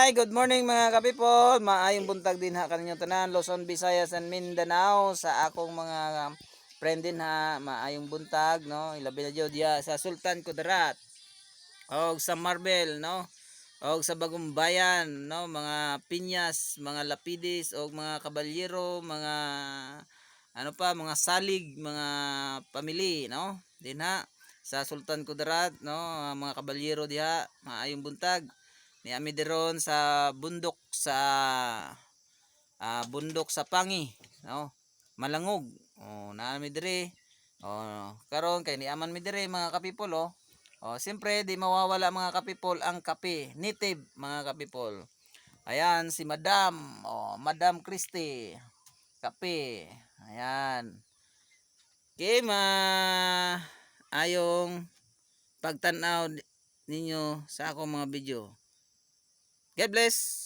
Hi, good morning mga kapipol. Maayong buntag din ha kaninyong tanan, Luzon, Visayas and Mindanao sa akong mga friend din ha. Maayong buntag no. Ilabi na jud ya sa Sultan Kudarat og sa Marbel no. Og sa Bagong Bayan no, mga pinyas, mga lapidis og mga kabalyero, mga ano pa, mga salig, mga pamili no. Din ha sa Sultan Kudarat no, mga kabalyero diha, maayong buntag. Ni ami deron sa bundok sa Pangi no, Malangog. Naami dire. Karon kay ni aman mi dire mga kapipol siyempre di mawawala mga kapipol ang kape, native mga kapipol. Ayan si Madam, Madam Christie, kape. Ayan. Okay, ayong pagtanaw ninyo sa akong mga video. God bless.